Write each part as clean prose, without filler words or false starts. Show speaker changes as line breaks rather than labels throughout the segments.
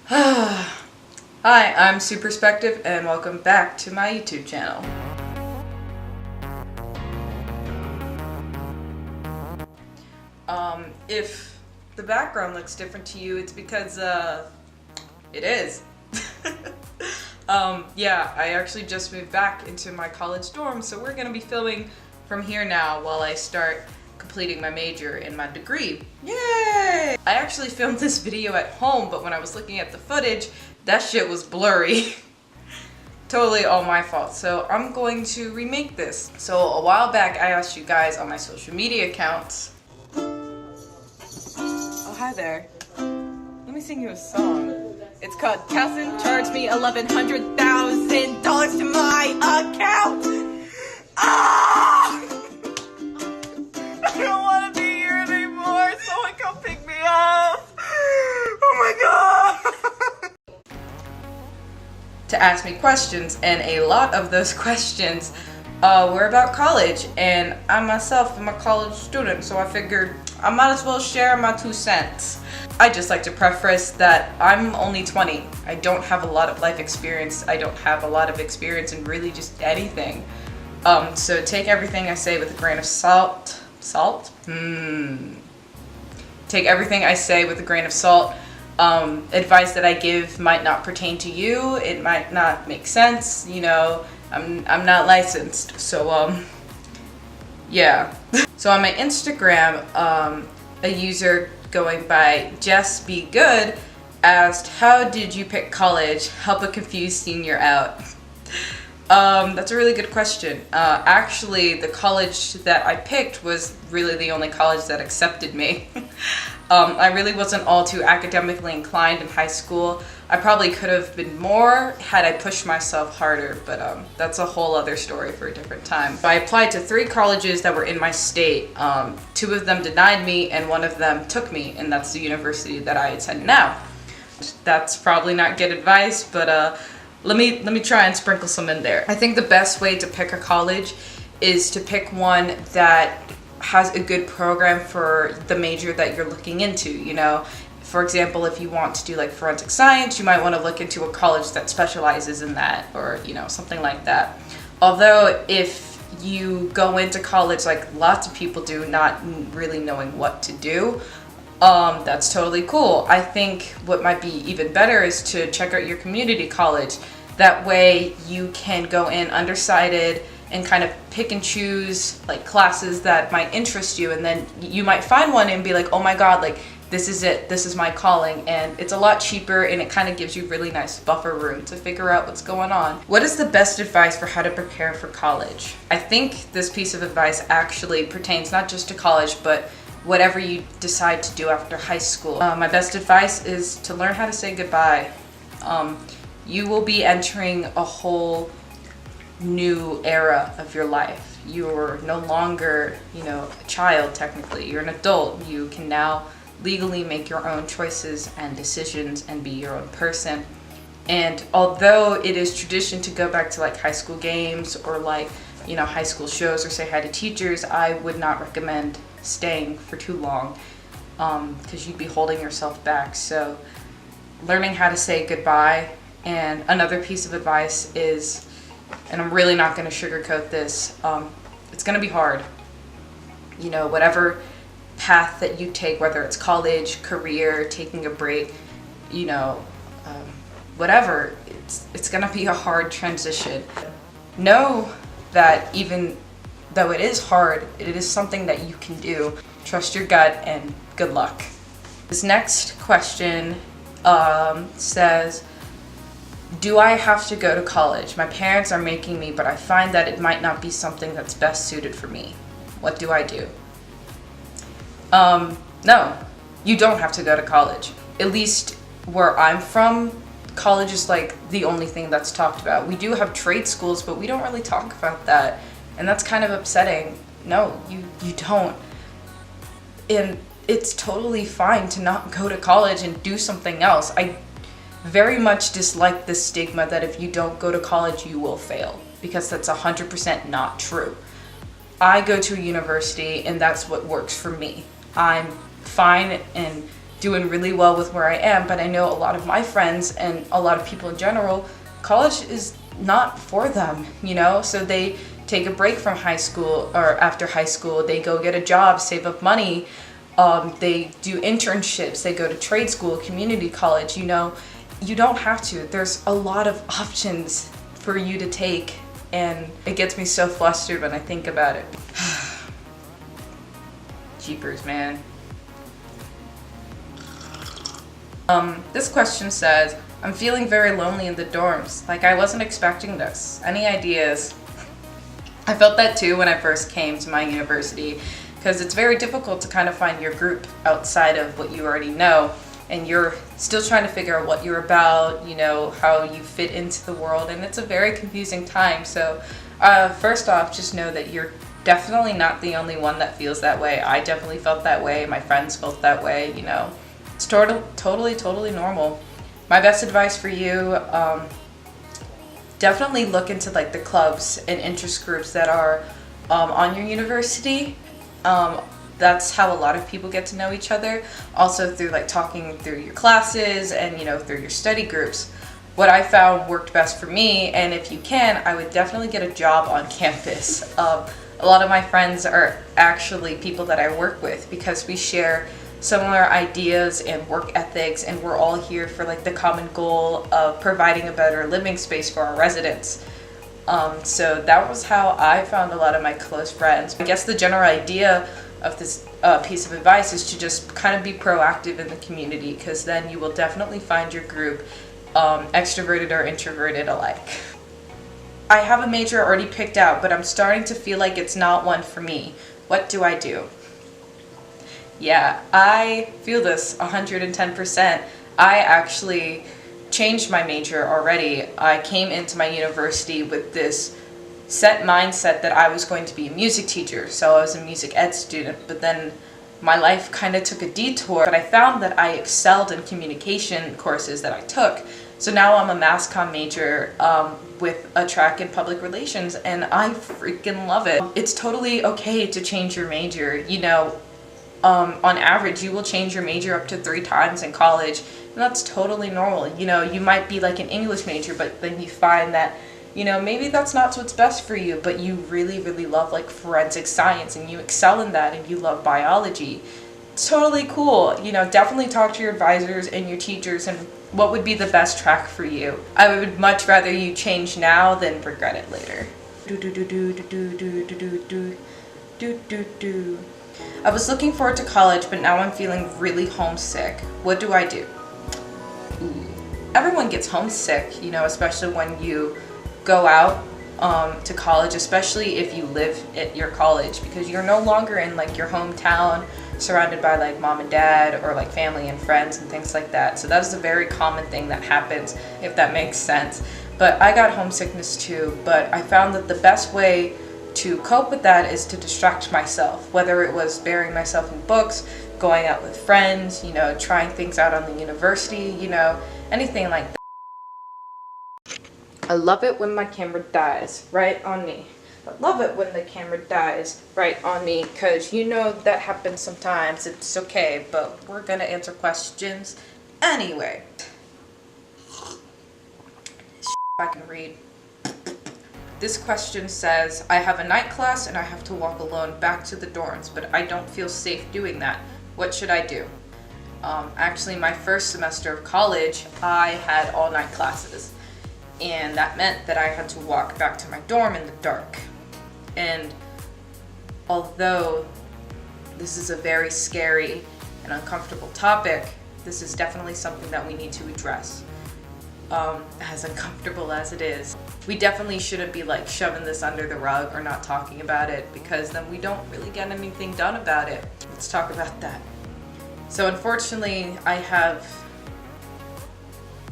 Hi, I'm Superspective and welcome back to my YouTube channel. If the background looks different to you, it's because, it is. Yeah, I actually just moved back into my college dorm, so we're gonna be filming from here now while I start completing my major in my degree. Yay! I actually filmed this video at home, but when I was looking at the footage, that shit was blurry. Totally all my fault, so I'm going to remake this. So a while back, I asked you guys on my social media accounts. Oh, hi there. Let me sing you a song. It's called Cousin Charged Me $1,100,000 to my account. Ah! I don't want to be here anymore. Someone come pick me up. Oh my god. To ask me questions, and a lot of those questions were about college, and I myself am a college student, so I figured I might as well share my 2 cents. I just like to preface that I'm only 20. I don't have a lot of life experience. I don't have a lot of experience in really just anything. So take everything I say with a grain of salt. Take everything I say with a grain of salt. Advice that I give might not pertain to you. It might not make sense. You know, I'm not licensed. So, yeah. So on my Instagram, a user going by Jess Be Good asked, how did you pick college? Help a confused senior out. That's a really good question. Actually, the college that I picked was really the only college that accepted me. I really wasn't all too academically inclined in high school. I probably could have been more had I pushed myself harder, but that's a whole other story for a different time. I applied to 3 colleges that were in my state. 2 of them denied me and 1 of them took me, and that's the university that I attend now. That's probably not good advice, but let me try and sprinkle some in there. I think the best way to pick a college is to pick one that has a good program for the major that you're looking into, you know. For example, if you want to do like forensic science, you might want to look into a college that specializes in that, or, you know, something like that. Although if you go into college like lots of people do, not really knowing what to do, that's totally cool. I think what might be even better is to check out your community college. That way you can go in undecided and kind of pick and choose like classes that might interest you, and then you might find one and be like, oh my god, like this is it, this is my calling. And it's a lot cheaper, and it kind of gives you really nice buffer room to figure out what's going on. What is the best advice for how to prepare for college? I think this piece of advice actually pertains not just to college, but whatever you decide to do after high school. My best advice is to learn how to say goodbye. You will be entering a whole new era of your life. You're no longer, you know, a child technically. You're an adult. You can now legally make your own choices and decisions and be your own person. And although it is tradition to go back to like high school games or like, you know, high school shows or say hi to teachers, I would not recommend staying for too long because you'd be holding yourself back. So learning how to say goodbye. And another piece of advice is, and I'm really not going to sugarcoat this, it's going to be hard. You know, whatever path that you take, whether it's college, career, taking a break, you know, whatever, it's going to be a hard transition. Know that even though it is hard, it is something that you can do. Trust your gut and good luck. This next question says, do I have to go to college? My parents are making me, but I find that it might not be something that's best suited for me. What do I do? No, you don't have to go to college. At least where I'm from, college is like the only thing that's talked about. We do have trade schools, but we don't really talk about that. And that's kind of upsetting. No, you don't. And it's totally fine to not go to college and do something else. I very much dislike the stigma that if you don't go to college, you will fail, because that's 100% not true. I go to a university and that's what works for me. I'm fine and doing really well with where I am, but I know a lot of my friends and a lot of people in general, college is not for them, you know? So they take a break from high school, or after high school, they go get a job, save up money, they do internships, they go to trade school, community college, you know? You don't have to. There's a lot of options for you to take, and it gets me so flustered when I think about it. Jeepers, man. This question says, I'm feeling very lonely in the dorms. Like, I wasn't expecting this. Any ideas? I felt that too when I first came to my university, because it's very difficult to kind of find your group outside of what you already know, and you're still trying to figure out what you're about, you know, how you fit into the world, and it's a very confusing time. So first off, just know that you're definitely not the only one that feels that way. I definitely felt that way. My friends felt that way, you know. It's totally normal. My best advice for you, definitely look into like the clubs and interest groups that are on your university. That's how a lot of people get to know each other. Also through like talking through your classes and, you know, through your study groups. What I found worked best for me, and if you can, I would definitely get a job on campus. A lot of my friends are actually people that I work with, because we share similar ideas and work ethics, and we're all here for like the common goal of providing a better living space for our residents. So that was how I found a lot of my close friends. I guess the general idea of this piece of advice is to just kind of be proactive in the community, because then you will definitely find your group, extroverted or introverted alike. I have a major already picked out, but I'm starting to feel like it's not one for me. What do I do? Yeah, I feel this 110%. I actually changed my major already. I came into my university with this set mindset that I was going to be a music teacher, so I was a music ed student, but then my life kind of took a detour, but I found that I excelled in communication courses that I took. So now I'm a mass comm major with a track in public relations, and I freaking love it. It's totally okay to change your major, you know. On average, you will change your major up to 3 times in college, and that's totally normal. You know, you might be like an English major, but then you find that, you know, maybe that's not what's best for you, but you really love like forensic science, and you excel in that, and you love biology. It's totally cool. You know, definitely talk to your advisors and your teachers and what would be the best track for you. I would much rather you change now than regret it later. I was looking forward to college, but now I'm feeling really homesick. What do I do? Everyone gets homesick, you know, especially when you go out to college, especially if you live at your college, because you're no longer in like your hometown surrounded by like mom and dad or like family and friends and things like that. So that's a very common thing that happens, if that makes sense. But I got homesickness too, but I found that the best way to cope with that is to distract myself, whether it was burying myself in books, going out with friends, you know, trying things out on the university, you know, anything like that. I love it when my camera dies right on me. I love it when the camera dies right on me, because you know that happens sometimes. It's okay, but we're gonna answer questions anyway. I can read. This question says, I have a night class and I have to walk alone back to the dorms, but I don't feel safe doing that. What should I do? Actually, my first semester of college, I had all night classes, and that meant that I had to walk back to my dorm in the dark. And although this is a very scary and uncomfortable topic, this is definitely something that we need to address. As uncomfortable as it is, we definitely shouldn't be like shoving this under the rug or not talking about it, because then we don't really get anything done about it. Let's talk about that. So unfortunately, I have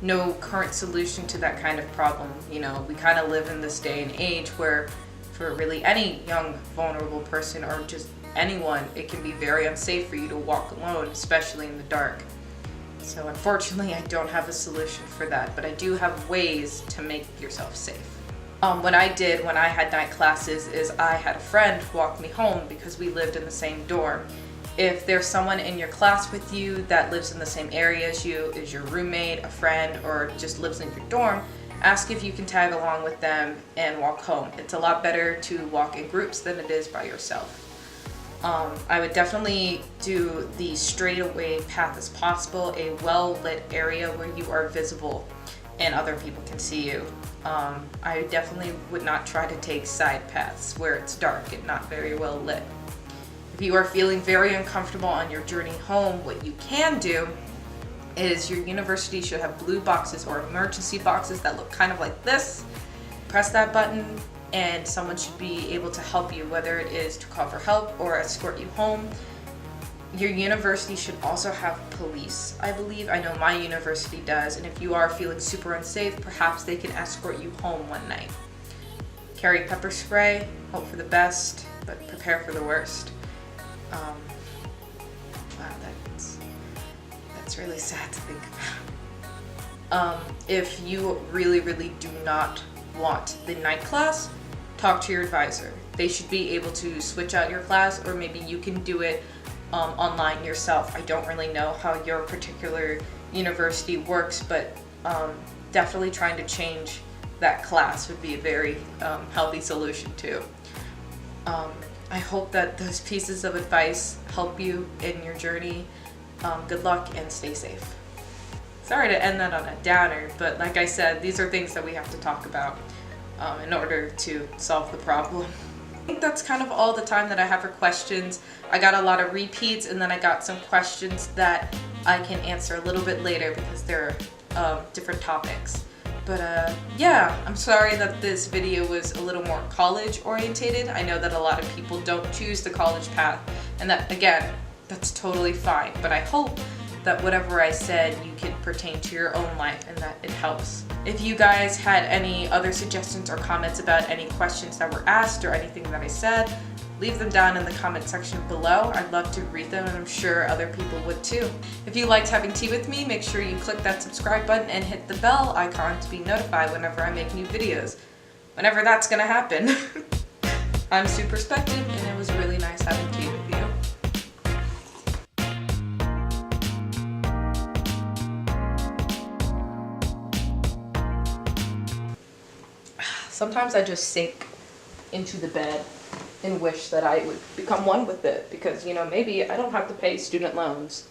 no current solution to that kind of problem. You know, we kind of live in this day and age where for really any young vulnerable person or just anyone, it can be very unsafe for you to walk alone, especially in the dark. So unfortunately, I don't have a solution for that, but I do have ways to make yourself safe. What I did when I had night classes is I had a friend walk me home because we lived in the same dorm. If there's someone in your class with you that lives in the same area as you, is your roommate, a friend, or just lives in your dorm, ask if you can tag along with them and walk home. It's a lot better to walk in groups than it is by yourself. I would definitely do the straightaway path as possible, a well-lit area where you are visible and other people can see you. I definitely would not try to take side paths where it's dark and not very well lit. If you are feeling very uncomfortable on your journey home, what you can do is your university should have blue boxes or emergency boxes that look kind of like this. Press that button and someone should be able to help you, whether it is to call for help or escort you home. Your university should also have police, I believe. I know my university does, and if you are feeling super unsafe, perhaps they can escort you home one night. Carry pepper spray, hope for the best, but prepare for the worst. Wow, that's really sad to think about. If you really do not want the night class, talk to your advisor. They should be able to switch out your class, or maybe you can do it online yourself. I don't really know how your particular university works, but definitely trying to change that class would be a very healthy solution too. I hope that those pieces of advice help you in your journey. Good luck and stay safe. Sorry to end that on a downer, but like I said, these are things that we have to talk about in order to solve the problem. I think that's kind of all the time that I have for questions. I got a lot of repeats, and then I got some questions that I can answer a little bit later because they're different topics. But yeah, I'm sorry that this video was a little more college orientated. I know that a lot of people don't choose the college path, and that, again, that's totally fine. But I hope that whatever I said you can pertain to your own life and that it helps. If you guys had any other suggestions or comments about any questions that were asked or anything that I said, leave them down in the comment section below. I'd love to read them, and I'm sure other people would too. If you liked having tea with me, make sure you click that subscribe button and hit the bell icon to be notified whenever I make new videos. Whenever that's gonna happen. I'm Sue Perspective, and it was really nice having tea with you. Sometimes I just sink into the bed and wish that I would become one with it because, you know, maybe I don't have to pay student loans.